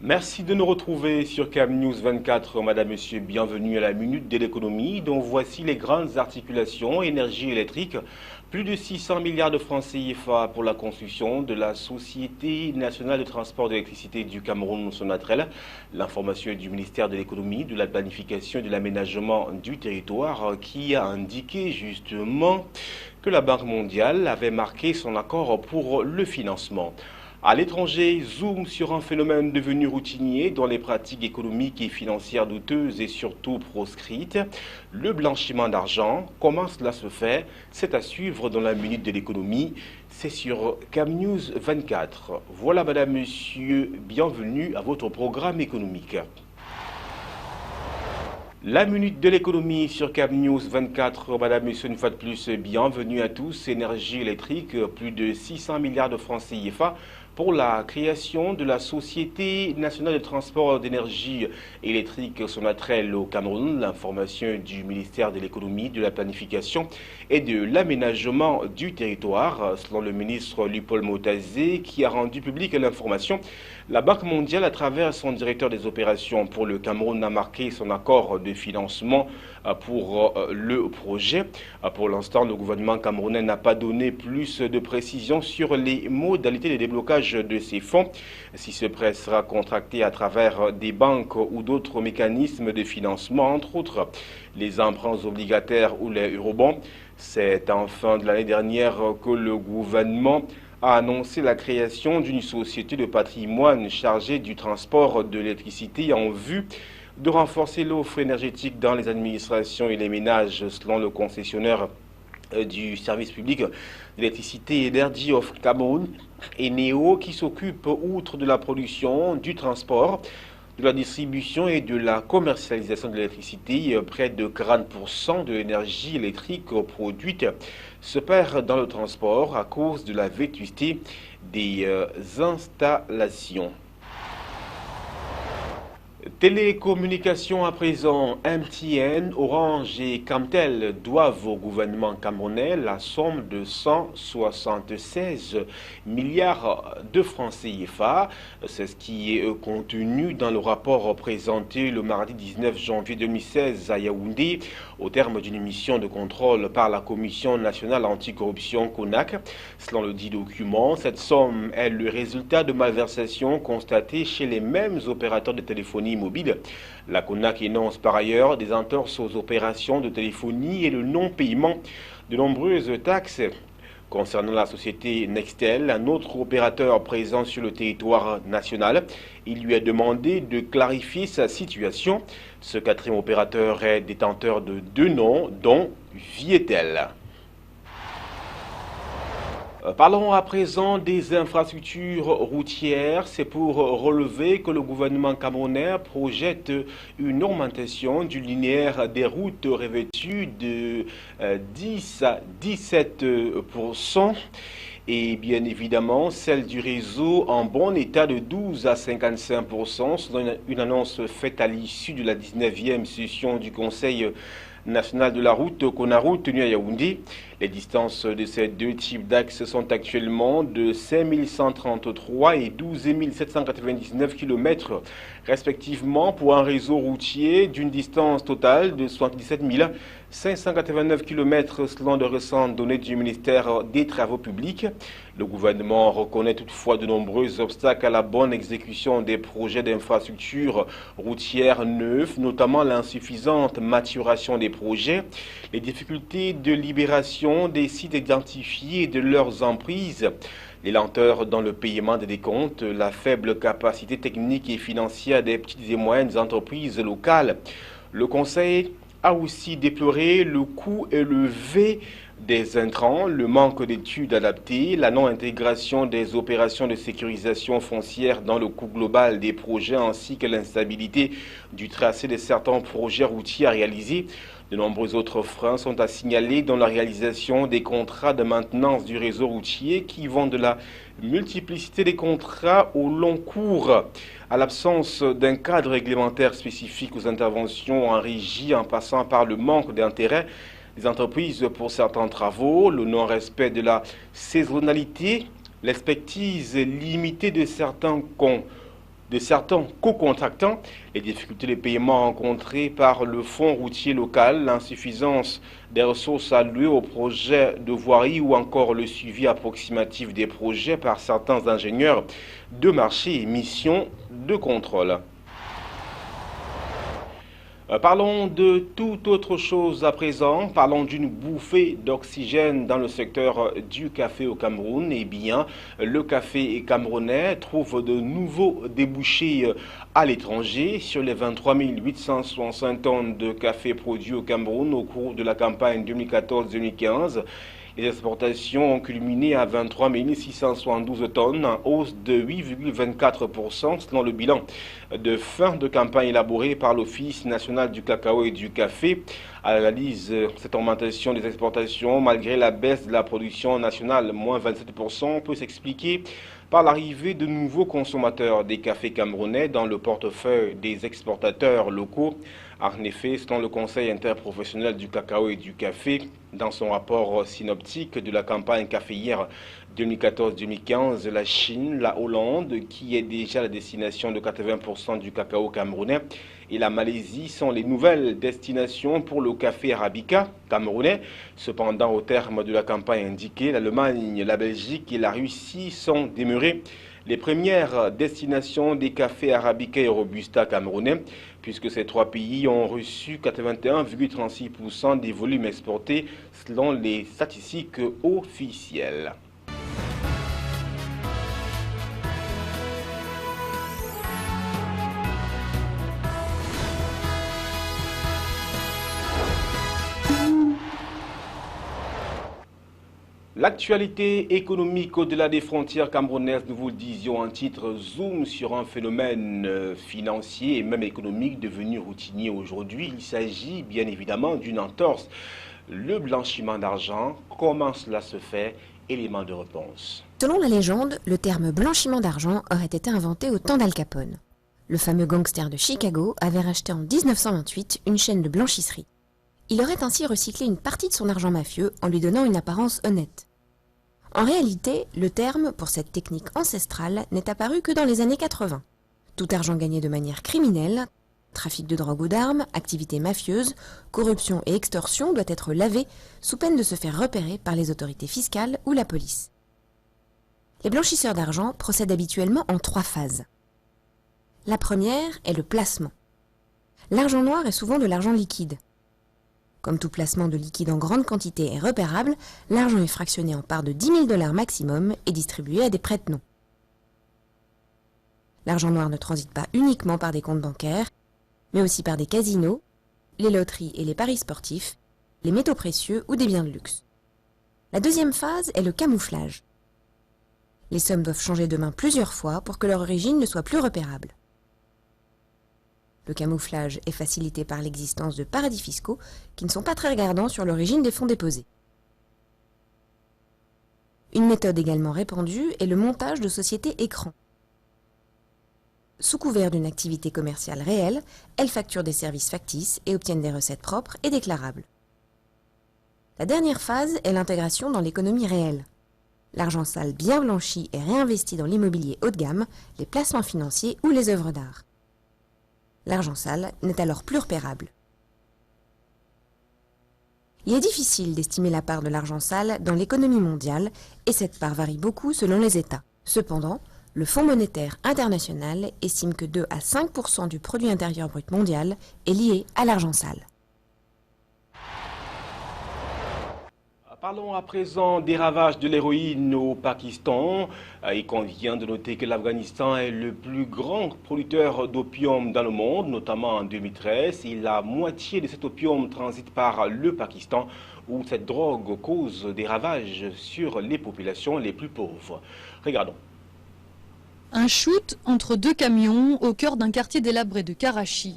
Merci de nous retrouver sur CAM News 24. Madame, Monsieur, bienvenue à la Minute de l'économie dont voici les grandes articulations. Énergie électrique, plus de 600 milliards de francs CFA pour la construction de la Société nationale de transport d'électricité du Cameroun, Sonatrel. L'information est du ministère de l'économie, de la planification et de l'aménagement du territoire qui a indiqué justement que la Banque mondiale avait marqué son accord pour le financement. À l'étranger, zoom sur un phénomène devenu routinier dont les pratiques économiques et financières douteuses et surtout proscrites, le blanchiment d'argent. Comment cela se fait? C'est à suivre dans la Minute de l'économie. C'est sur CAM News 24. Voilà, madame, monsieur, bienvenue à votre programme économique. La Minute de l'économie sur CAM News 24. Madame, monsieur, une fois de plus, bienvenue à tous. Énergie électrique, plus de 600 milliards de francs CFA pour la création de la Société nationale de transport d'énergie électrique Sonatrel au Cameroun. L'information du ministère de l'économie, de la planification et de l'aménagement du territoire. Selon le ministre Lupaul Motazé, qui a rendu publique l'information, la Banque mondiale, à travers son directeur des opérations pour le Cameroun, a marqué son accord de financement pour le projet. Pour l'instant, le gouvernement camerounais n'a pas donné plus de précisions sur les modalités de déblocage de ces fonds. Si ce prêt sera contracté à travers des banques ou d'autres mécanismes de financement, entre autres les emprunts obligataires ou les eurobonds. C'est en fin de l'année dernière que le gouvernement a annoncé la création d'une société de patrimoine chargée du transport de l'électricité en vue de renforcer l'offre énergétique dans les administrations et les ménages, selon le concessionnaire du service public d'électricité Energy of Cameroun, Eneo, qui s'occupe, outre de la production, du transport, de la distribution et de la commercialisation de l'électricité. Près de 40% de l'énergie électrique produite se perd dans le transport à cause de la vétusté des installations. Télécommunications à présent, MTN, Orange et Camtel doivent au gouvernement camerounais la somme de 176 milliards de francs CFA. C'est ce qui est contenu dans le rapport présenté le mardi 19 janvier 2016 à Yaoundé au terme d'une mission de contrôle par la Commission nationale anticorruption CONAC. Selon le dit document, cette somme est le résultat de malversations constatées chez les mêmes opérateurs de téléphonie mobile. La CONAC énonce par ailleurs des entorses aux opérations de téléphonie et le non-paiement de nombreuses taxes. Concernant la société Nextel, un autre opérateur présent sur le territoire national, il lui a demandé de clarifier sa situation. Ce quatrième opérateur est détenteur de 2 noms, dont Vietel. Parlons à présent des infrastructures routières. C'est pour relever que le gouvernement camerounais projette une augmentation du linéaire des routes revêtues de 10 à 17%. Et bien évidemment, celle du réseau en bon état de 12 à 55%, selon une annonce faite à l'issue de la 19e session du Conseil national de la route, CONAROUTE, tenu à Yaoundé. Les distances de ces deux types d'axes sont actuellement de 5133 et 12 799 km respectivement pour un réseau routier d'une distance totale de 77 589 km selon de récentes données du ministère des Travaux publics. Le gouvernement reconnaît toutefois de nombreux obstacles à la bonne exécution des projets d'infrastructures routières neufs, notamment l'insuffisante maturation des projets, les difficultés de libération des sites identifiés et de leurs emprises, les lenteurs dans le paiement des décomptes, la faible capacité technique et financière des petites et moyennes entreprises locales. Le Conseil a aussi déploré le coût élevé des intrants, le manque d'études adaptées, la non-intégration des opérations de sécurisation foncière dans le coût global des projets ainsi que l'instabilité du tracé de certains projets routiers à réaliser. De nombreux autres freins sont à signaler dans la réalisation des contrats de maintenance du réseau routier qui vont de la multiplicité des contrats au long cours à l'absence d'un cadre réglementaire spécifique aux interventions en régie en passant par le manque d'intérêt des entreprises pour certains travaux, le non-respect de la saisonnalité, l'expertise limitée de certains de certains co-contractants, les difficultés de paiement rencontrées par le fonds routier local, l'insuffisance des ressources allouées aux projets de voirie ou encore le suivi approximatif des projets par certains ingénieurs de marché et missions de contrôle. Parlons de toute autre chose à présent. Parlons d'une bouffée d'oxygène dans le secteur du café au Cameroun. Eh bien, le café camerounais trouve de nouveaux débouchés à l'étranger. Sur les 23 865 tonnes de café produits au Cameroun au cours de la campagne 2014-2015, les exportations ont culminé à 23 672 tonnes, en hausse de 8,24% selon le bilan de fin de campagne élaboré par l'Office national du cacao et du café. À l'analyse, cette augmentation des exportations, malgré la baisse de la production nationale, moins 27%, peut s'expliquer par l'arrivée de nouveaux consommateurs des cafés camerounais dans le portefeuille des exportateurs locaux. En effet, selon le Conseil interprofessionnel du cacao et du café, dans son rapport synoptique de la campagne caféière 2014-2015, la Chine, la Hollande, qui est déjà la destination de 80% du cacao camerounais, et la Malaisie sont les nouvelles destinations pour le café arabica camerounais. Cependant, au terme de la campagne indiquée, l'Allemagne, la Belgique et la Russie sont demeurées les premières destinations des cafés arabica et robusta camerounais, puisque ces trois pays ont reçu 81,36% des volumes exportés selon les statistiques officielles. L'actualité économique au-delà des frontières camerounaises, nous vous le disions en titre, zoom sur un phénomène financier et même économique devenu routinier aujourd'hui. Il s'agit bien évidemment d'une entorse, le blanchiment d'argent. Comment cela se fait? Élément de réponse. Selon la légende, le terme blanchiment d'argent aurait été inventé au temps d'Al Capone. Le fameux gangster de Chicago avait racheté en 1928 une chaîne de blanchisserie. Il aurait ainsi recyclé une partie de son argent mafieux en lui donnant une apparence honnête. En réalité, le terme pour cette technique ancestrale n'est apparu que dans les années 80. Tout argent gagné de manière criminelle, trafic de drogue ou d'armes, activités mafieuses, corruption et extorsion doit être lavé sous peine de se faire repérer par les autorités fiscales ou la police. Les blanchisseurs d'argent procèdent habituellement en 3 phases. La première est le placement. L'argent noir est souvent de l'argent liquide. Comme tout placement de liquide en grande quantité est repérable, l'argent est fractionné en parts de 10 000 $ maximum et distribué à des prête-noms. L'argent noir ne transite pas uniquement par des comptes bancaires, mais aussi par des casinos, les loteries et les paris sportifs, les métaux précieux ou des biens de luxe. La deuxième phase est le camouflage. Les sommes doivent changer de main plusieurs fois pour que leur origine ne soit plus repérable. Le camouflage est facilité par l'existence de paradis fiscaux qui ne sont pas très regardants sur l'origine des fonds déposés. Une méthode également répandue est le montage de sociétés écrans. Sous couvert d'une activité commerciale réelle, elles facturent des services factices et obtiennent des recettes propres et déclarables. La dernière phase est l'intégration dans l'économie réelle. L'argent sale bien blanchi est réinvesti dans l'immobilier haut de gamme, les placements financiers ou les œuvres d'art. L'argent sale n'est alors plus repérable. Il est difficile d'estimer la part de l'argent sale dans l'économie mondiale et cette part varie beaucoup selon les États. Cependant, le Fonds monétaire international estime que 2 à 5% du produit intérieur brut mondial est lié à l'argent sale. Parlons à présent des ravages de l'héroïne au Pakistan. Il convient de noter que l'Afghanistan est le plus grand producteur d'opium dans le monde, notamment en 2013. Et la moitié de cet opium transite par le Pakistan, où cette drogue cause des ravages sur les populations les plus pauvres. Regardons. Un shoot entre 2 camions au cœur d'un quartier délabré de Karachi.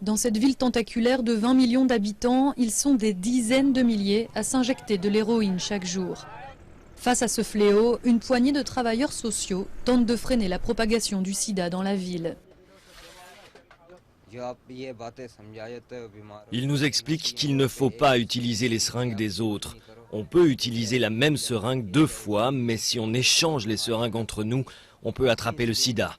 Dans cette ville tentaculaire de 20 millions d'habitants, ils sont des dizaines de milliers à s'injecter de l'héroïne chaque jour. Face à ce fléau, une poignée de travailleurs sociaux tentent de freiner la propagation du sida dans la ville. Il nous explique qu'il ne faut pas utiliser les seringues des autres. On peut utiliser la même seringue 2 fois, mais si on échange les seringues entre nous, on peut attraper le sida.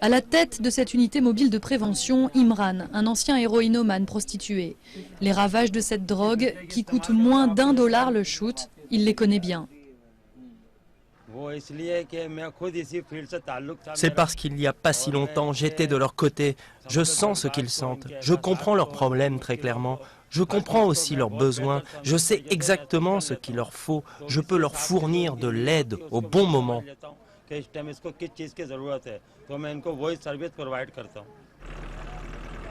À la tête de cette unité mobile de prévention, Imran, un ancien héroïnomane prostitué. Les ravages de cette drogue, qui coûte moins d'$1 le shoot, il les connaît bien. C'est parce qu'il n'y a pas si longtemps, j'étais de leur côté. Je sens ce qu'ils sentent. Je comprends leurs problèmes très clairement. Je comprends aussi leurs besoins. Je sais exactement ce qu'il leur faut. Je peux leur fournir de l'aide au bon moment.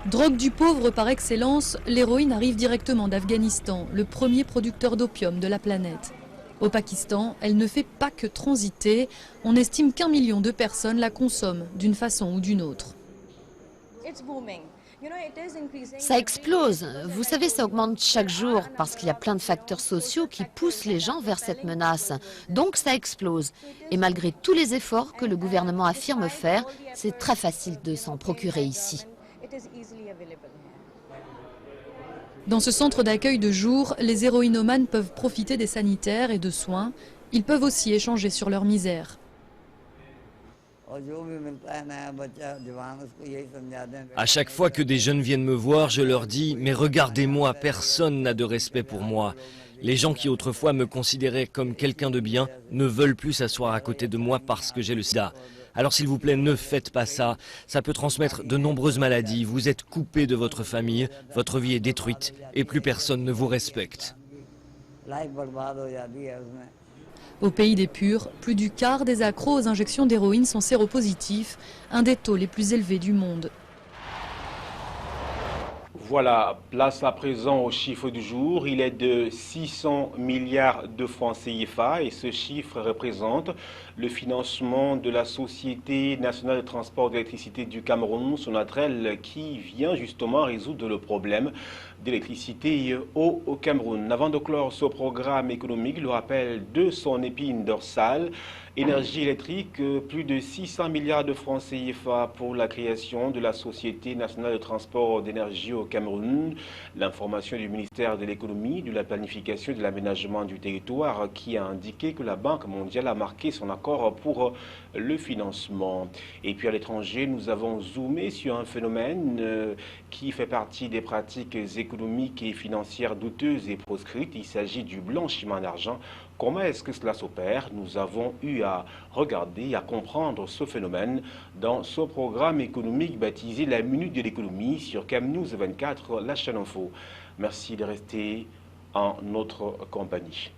Drogue du pauvre par excellence, l'héroïne arrive directement d'Afghanistan, le premier producteur d'opium de la planète. Au Pakistan, elle ne fait pas que transiter. On estime qu'1 million de personnes la consomment d'une façon ou d'une autre. Ça explose. Vous savez, ça augmente chaque jour parce qu'il y a plein de facteurs sociaux qui poussent les gens vers cette menace. Donc ça explose. Et malgré tous les efforts que le gouvernement affirme faire, c'est très facile de s'en procurer ici. Dans ce centre d'accueil de jour, les héroïnomanes peuvent profiter des sanitaires et de soins. Ils peuvent aussi échanger sur leur misère. À chaque fois que des jeunes viennent me voir, je leur dis « Mais regardez-moi, personne n'a de respect pour moi. Les gens qui autrefois me considéraient comme quelqu'un de bien ne veulent plus s'asseoir à côté de moi parce que j'ai le sida. Alors s'il vous plaît, ne faites pas ça. Ça peut transmettre de nombreuses maladies. Vous êtes coupé de votre famille, votre vie est détruite et plus personne ne vous respecte. » Au pays des purs, plus du quart des accros aux injections d'héroïne sont séropositifs, un des taux les plus élevés du monde. Voilà, place à présent au chiffre du jour. Il est de 600 milliards de francs CFA et ce chiffre représente le financement de la Société nationale de transport d'électricité du Cameroun, Sonatrel, qui vient justement résoudre le problème d'électricité au Cameroun. Avant de clore ce programme économique, le rappel de son épine dorsale, énergie électrique, plus de 600 milliards de francs CFA pour la création de la Société nationale de transport d'énergie au Cameroun. L'information du ministère de l'économie, de la planification et de l'aménagement du territoire qui a indiqué que la Banque mondiale a marqué son accord pour le financement. Et puis à l'étranger, nous avons zoomé sur un phénomène qui fait partie des pratiques économiques et financières douteuses et proscrites. Il s'agit du blanchiment d'argent. Comment est-ce que cela s'opère? Nous avons eu à regarder, à comprendre ce phénomène dans ce programme économique baptisé La Minute de l'économie sur CamNews 24, la chaîne info. Merci de rester en notre compagnie.